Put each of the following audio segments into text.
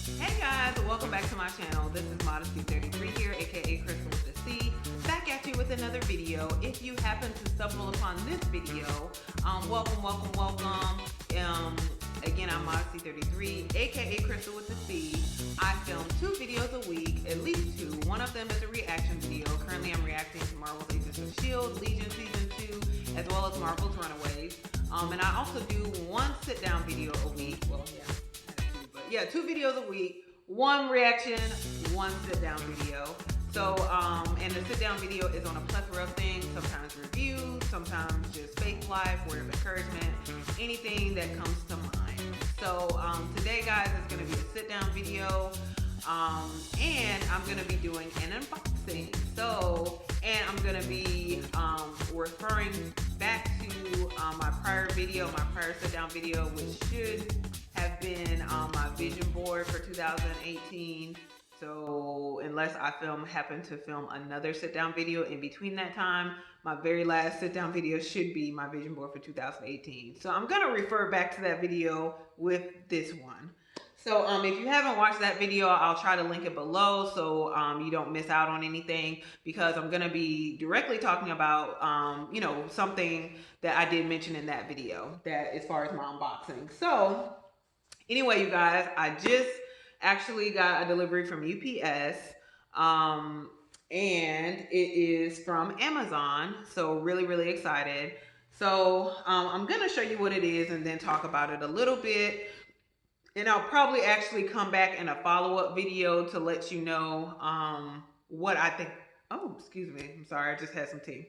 Hey guys, welcome back to my channel. This is Modesty33 here, aka Crystal with the C, back at you with another video. If you happen to stumble upon this video, welcome. Again, I'm Modesty33, aka Crystal with the C. I film 2 videos a week, at least 2. One of them is a reaction video. Currently, I'm reacting to Marvel's Agents of S.H.I.E.L.D. Legion Season 2, as well as Marvel's Runaways. And I also do 1 sit-down video a week. Well, yeah, 2 videos a week, 1 reaction, 1 sit-down video. So, and the sit-down video is on a plethora of things, sometimes reviews, sometimes just faith life, word of encouragement, anything that comes to mind. So, today, guys, is going to be a sit-down video, and I'm going to be doing an unboxing. So, and I'm going to be referring back to my prior sit-down video, which should have been my vision board for 2018. So unless I happen to film another sit-down video in between that time, my very last sit-down video should be my vision board for 2018. So I'm gonna refer back to that video with this one. So if you haven't watched that video, I'll try to link it below so you don't miss out on anything, because I'm gonna be directly talking about you know, something that I did mention in that video, that as far as my unboxing. So anyway, you guys, I just actually got a delivery from UPS, and it is from Amazon. So really excited. So I'm gonna show you what it is and then talk about it a little bit. And I'll probably actually come back in a follow-up video to let you know what I think. Oh, excuse me. I'm sorry, I just had some tea.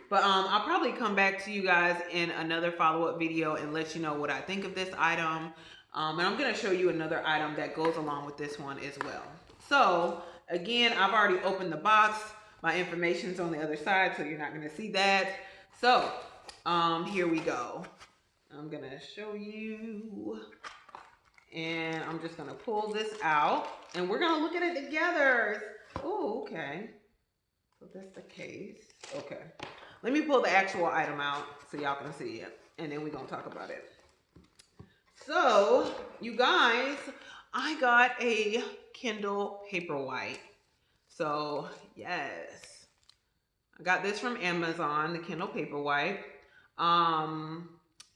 But I'll probably come back to you guys in another follow-up video and let you know what I think of this item. And I'm going to show you another item that goes along with this one as well. So, again, I've already opened the box. My information's on the other side, so you're not going to see that. So, here we go. I'm going to show you. And I'm just going to pull this out. And we're going to look at it together. Oh, okay. So, that's the case. Okay. Let me pull the actual item out so y'all can see it. And then we're going to talk about it. So, you guys, I got a Kindle Paperwhite. So, yes. I got this from Amazon, the Kindle Paperwhite.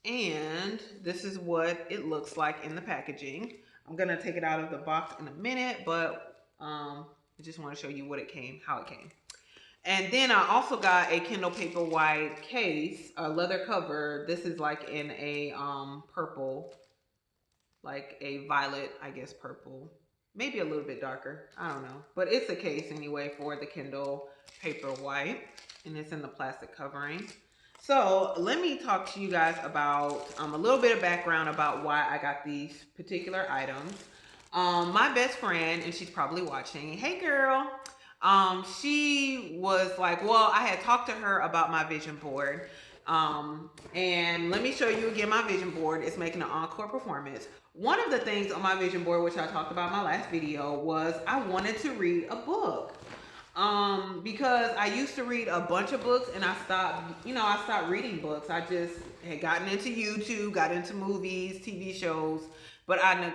And this is what it looks like in the packaging. I'm going to take it out of the box in a minute, but I just want to show you how it came. And then I also got a Kindle Paperwhite case, a leather cover. This is like in a purple, like a violet, I guess purple, maybe a little bit darker, I don't know, but it's a case anyway for the Kindle Paperwhite, and it's in the plastic covering. So let me talk to you guys about a little bit of background about why I got these particular items. My best friend, and she's probably watching, hey girl, she was like, well, I had talked to her about my vision board. And let me show you again my vision board. It's making an encore performance. One of the things on my vision board, which I talked about in my last video, was I wanted to read a book. Because I used to read a bunch of books and I stopped reading books. I just had gotten into YouTube, got into movies, TV shows, but I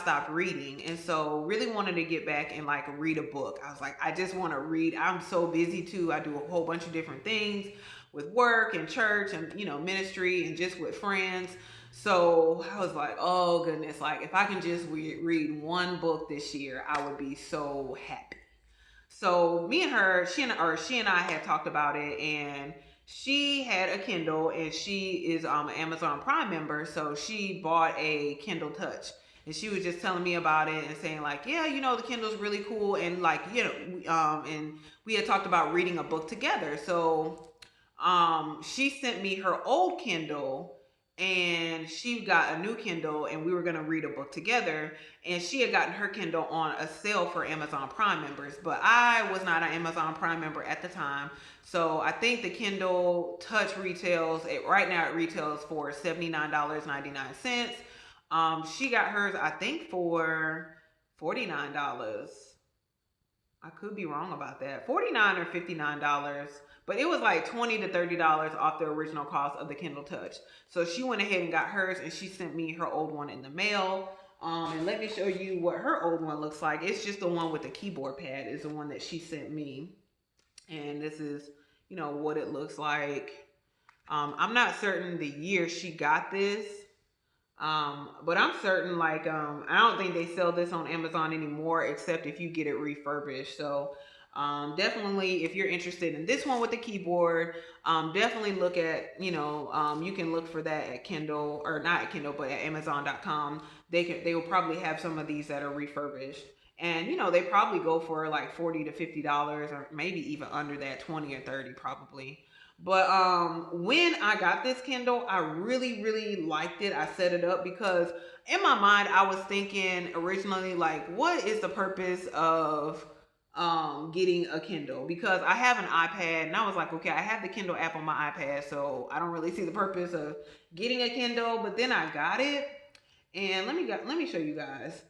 stopped reading. And so really wanted to get back and like read a book. I was like, I just want to read. I'm so busy too. I do a whole bunch of different things with work and church and, ministry and just with friends. So I was like, oh goodness, like if I can just read 1 book this year, I would be so happy. So me and her, she and I had talked about it, and she had a Kindle, and she is an Amazon Prime member, so she bought a Kindle Touch. And she was just telling me about it and saying like, yeah, the Kindle's really cool, and like, and we had talked about reading a book together. So she sent me her old Kindle, and she got a new Kindle, and we were going to read a book together. And she had gotten her Kindle on a sale for Amazon Prime members, but I was not an Amazon Prime member at the time. So I think the Kindle Touch right now it retails for $79.99. She got hers, I think, for $49. I could be wrong about that. $49 or $59. But it was like $20 to $30 off the original cost of the Kindle Touch. So she went ahead and got hers, and she sent me her old one in the mail. And let me show you what her old one looks like. It's just the one with the keyboard pad is the one that she sent me. And this is, what it looks like. I'm not certain the year she got this. But I'm certain, like, I don't think they sell this on Amazon anymore, except if you get it refurbished. So, definitely, if you're interested in this one with the keyboard, definitely look at, you can look for that at Kindle, or not at Kindle, but at Amazon.com. They will probably have some of these that are refurbished. And, they probably go for like $40 to $50, or maybe even under that, 20 or 30 probably. But when I got this Kindle, I really, really liked it. I set it up because in my mind, I was thinking originally, like, what is the purpose of getting a Kindle? Because I have an iPad, and I was like, okay, I have the Kindle app on my iPad, so I don't really see the purpose of getting a Kindle. But then I got it, and let me show you guys.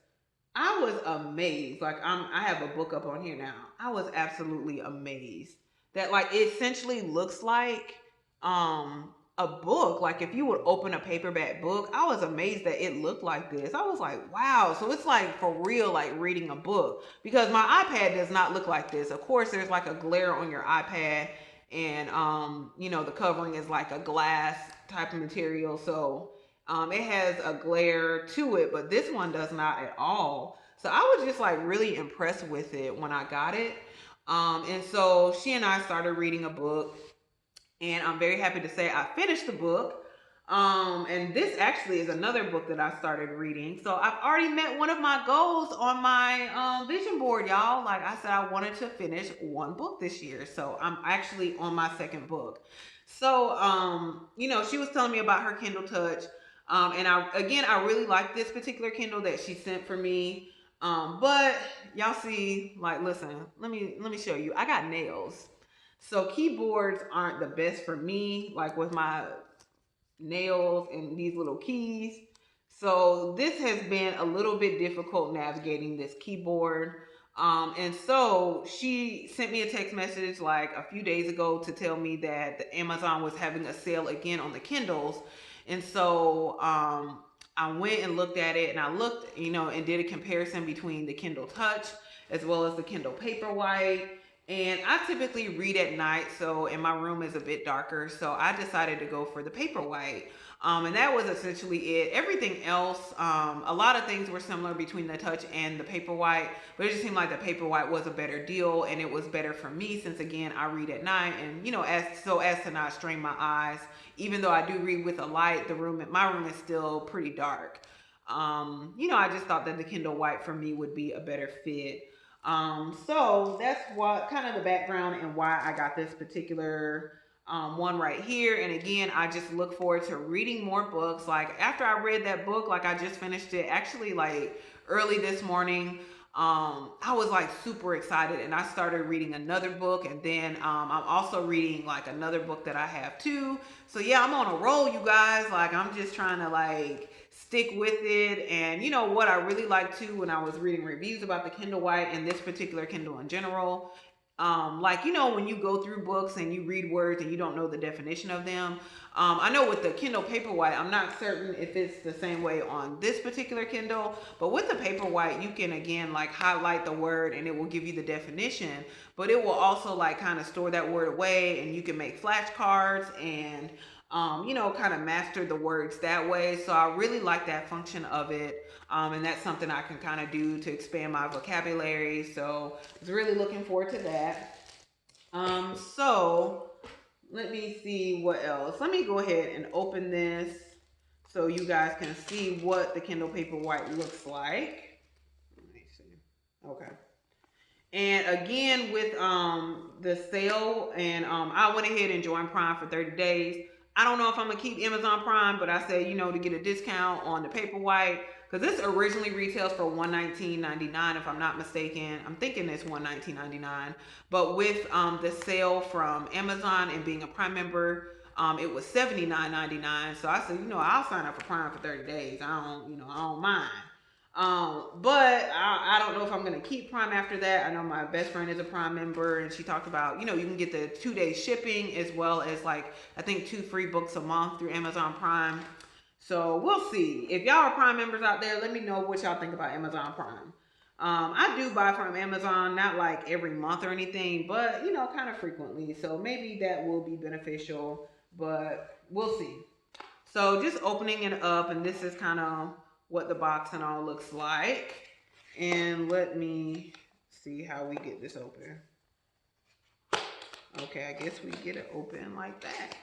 I was amazed. Like, I have a book up on here now. I was absolutely amazed that, like, it essentially looks like a book. Like, if you would open a paperback book, I was amazed that it looked like this. I was like, wow. So it's like for real, like reading a book, because my iPad does not look like this. Of course, there's like a glare on your iPad, and the covering is like a glass type of material. So it has a glare to it, but this one does not at all. So I was just like really impressed with it when I got it. And so she and I started reading a book, and I'm very happy to say I finished the book. And this actually is another book that I started reading. So I've already met one of my goals on my vision board, y'all. Like I said, I wanted to finish one book this year. So I'm actually on my second book. So, she was telling me about her Kindle Touch. And I really like this particular Kindle that she sent for me. But y'all see, like, listen, let me show you. I got nails. So keyboards aren't the best for me, like with my nails and these little keys. So this has been a little bit difficult navigating this keyboard. And so she sent me a text message like a few days ago to tell me that the Amazon was having a sale again on the Kindles. And so I went and looked at it, and I looked, and did a comparison between the Kindle Touch as well as the Kindle Paperwhite. And I typically read at night, and my room is a bit darker, so I decided to go for the Paperwhite. And that was essentially it. Everything else, a lot of things were similar between the Touch and the Paperwhite, but it just seemed like the Paperwhite was a better deal, and it was better for me since, again, I read at night, and as to not strain my eyes. Even though I do read with a light, my room is still pretty dark. I just thought that the Kindle White for me would be a better fit. So that's what kind of the background and why I got this particular one right here. And again, I just look forward to reading more books. Like after I read that book, like I just finished it actually like early this morning. I was like super excited, and I started reading another book, and then I'm also reading like another book that I have too. So yeah, I'm on a roll, you guys. Like I'm just trying to like stick with it. And you know what I really like too, when I was reading reviews about the Kindle White and this particular Kindle in general, when you go through books and you read words and you don't know the definition of them. I know with the Kindle Paperwhite, I'm not certain if it's the same way on this particular Kindle, but with the Paperwhite, you can again like highlight the word and it will give you the definition, but it will also like kind of store that word away, and you can make flashcards and kind of master the words that way. So I really like that function of it. And that's something I can kind of do to expand my vocabulary. So I was really looking forward to that. So let me see what else. Let me go ahead and open this so you guys can see what the Kindle Paperwhite looks like. Let me see. Okay. And again, with the sale, and I went ahead and joined Prime for 30 days. I don't know if I'm going to keep Amazon Prime, but I said, to get a discount on the Paperwhite, because this originally retails for $119.99 if I'm not mistaken. I'm thinking it's $119.99. But with the sale from Amazon and being a Prime member, it was $79.99. So I said, I'll sign up for Prime for 30 days. I don't mind. But I don't know if I'm going to keep Prime after that. I know my best friend is a Prime member, and she talked about, you can get the 2-day shipping as well as like, I think 2 free books a month through Amazon Prime. So we'll see. If y'all are Prime members out there, let me know what y'all think about Amazon Prime. I do buy from Amazon, not like every month or anything, but you know, kind of frequently. So maybe that will be beneficial, but we'll see. So just opening it up, and this is kind of what the box and all looks like. And let me see how we get this open. Okay, I guess we get it open like that.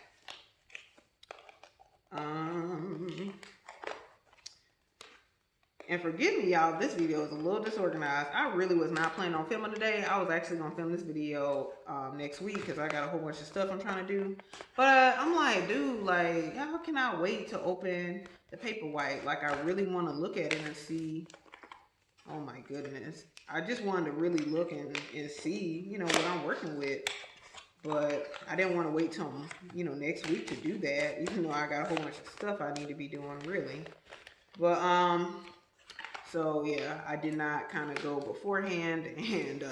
And forgive me, y'all, this video is a little disorganized. I really was not planning on filming today. I was actually going to film this video next week because I got a whole bunch of stuff I'm trying to do. But I'm like, dude, like, how can I wait to open the Paperwhite? Like, I really want to look at it and see. Oh, my goodness. I just wanted to really look and see, you know, what I'm working with. But I didn't want to wait till, you know, next week to do that, even though I got a whole bunch of stuff I need to be doing, really. But, so yeah, I did not kind of go beforehand and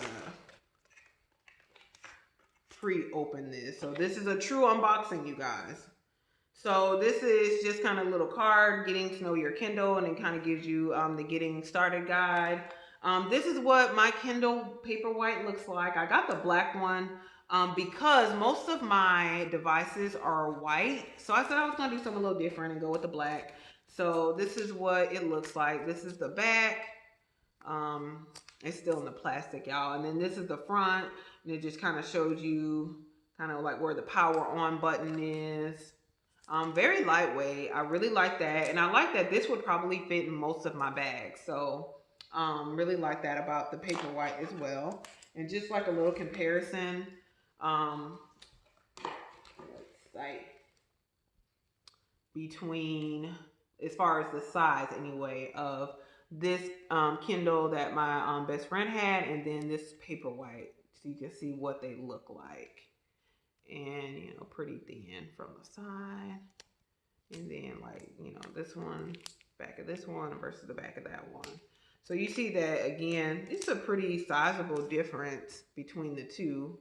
pre-open this. So this is a true unboxing, you guys. So this is just kind of a little card, getting to know your Kindle, and it kind of gives you the getting started guide. This is what my Kindle Paperwhite looks like. I got the black one because most of my devices are white. So I said I was going to do something a little different and go with the black. So this is what it looks like. This is the back. It's still in the plastic, y'all. And then this is the front, and it just kind of shows you kind of like where the power on button is. Very lightweight. I really like that. And I like that this would probably fit in most of my bags. So really like that about the Paperwhite as well. And just like a little comparison, like between, as far as the size anyway, of this Kindle that my best friend had, and then this Paperwhite, so you can see what they look like. And you know, pretty thin from the side, and then like, you know, this one, back of this one versus the back of that one. So you see that again, it's a pretty sizable difference between the two.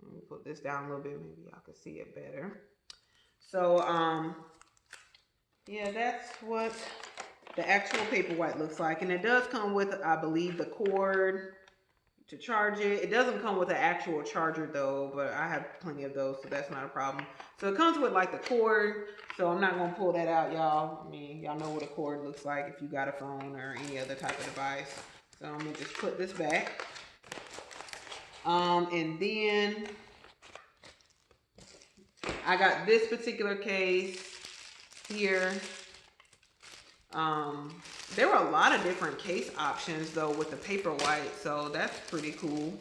Let me put this down a little bit, maybe y'all can see it better. So yeah, that's what the actual Paperwhite looks like. And it does come with, I believe, the cord to charge it. It doesn't come with an actual charger though, but I have plenty of those, so that's not a problem. So it comes with like the cord, so I'm not gonna pull that out, y'all. I mean, y'all know what a cord looks like if you got a phone or any other type of device. So I'm gonna just put this back. And then I got this particular case here. There were a lot of different case options though with the Paperwhite, so that's pretty cool.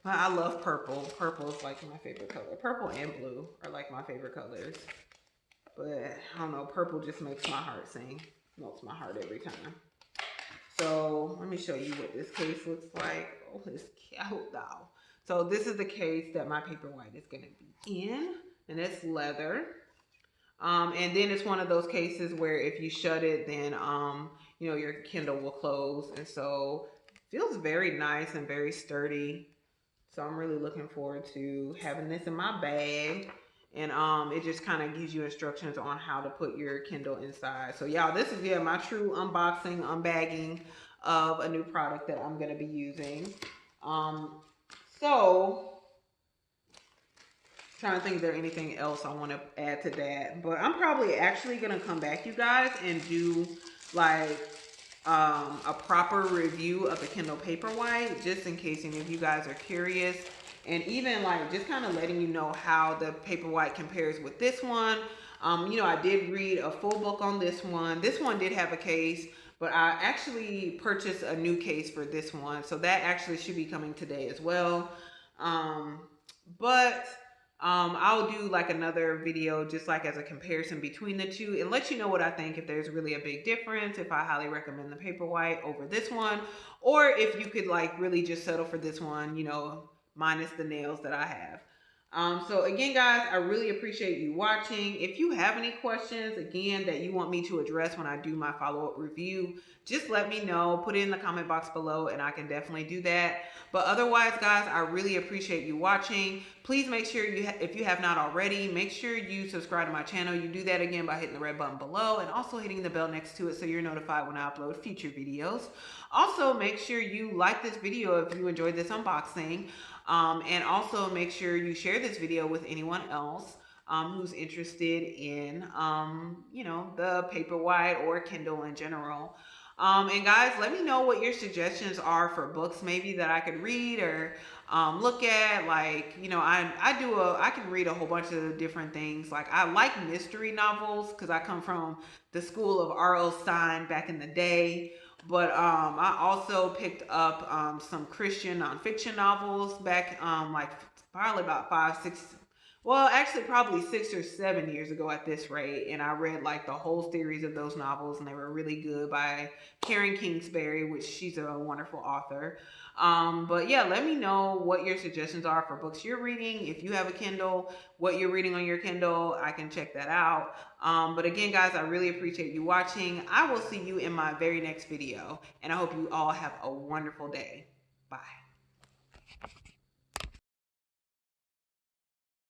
I love purple. Purple is like my favorite color. Purple and blue are like my favorite colors. But I don't know, purple just makes my heart sing. Melts my heart every time. So let me show you what this case looks like. Oh, it's cute though. So this is the case that my Paperwhite is going to be in, and it's leather. And then it's one of those cases where if you shut it, then you know, your Kindle will close, and so it feels very nice and very sturdy. So I'm really looking forward to having this in my bag. And it just kind of gives you instructions on how to put your Kindle inside. So y'all, this is, yeah, my true unboxing, unbagging of a new product that I'm going to be using. So trying to think if there's anything else I want to add to that. But I'm probably actually going to come back, you guys, and do like a proper review of the Kindle Paperwhite, just in case any of you guys are curious. And even like just kind of letting you know how the Paperwhite compares with this one. You know, I did read a full book on this one. This one did have a case, but I actually purchased a new case for this one. So that actually should be coming today as well. I'll do like another video just like as a comparison between the two and let you know what I think, if there's really a big difference, if I highly recommend the Paperwhite over this one, or if you could like really just settle for this one, you know, minus the nails that I have. So again, guys, I really appreciate you watching. If you have any questions, again, that you want me to address when I do my follow-up review, just let me know. Put it in the comment box below and I can definitely do that. But otherwise, guys, I really appreciate you watching. Please make sure if you have not already, make sure you subscribe to my channel. You do that again by hitting the red button below and also hitting the bell next to it so you're notified when I upload future videos. Also, make sure you like this video if you enjoyed this unboxing. And also make sure you share this video with anyone else who's interested in, the Paperwhite or Kindle in general. And guys, let me know what your suggestions are for books maybe that I could read or look at. Like, I can read a whole bunch of different things. Like, I like mystery novels because I come from the school of R.L. Stein back in the day. But I also picked up some Christian nonfiction novels back like probably about 5, 6, well, actually probably 6 or 7 years ago at this rate. And I read like the whole series of those novels, and they were really good by Karen Kingsbury, which she's a wonderful author. But yeah, let me know what your suggestions are for books you're reading. If you have a Kindle, what you're reading on your Kindle, I can check that out. But again, guys, I really appreciate you watching. I will see you in my very next video, and I hope you all have a wonderful day. Bye.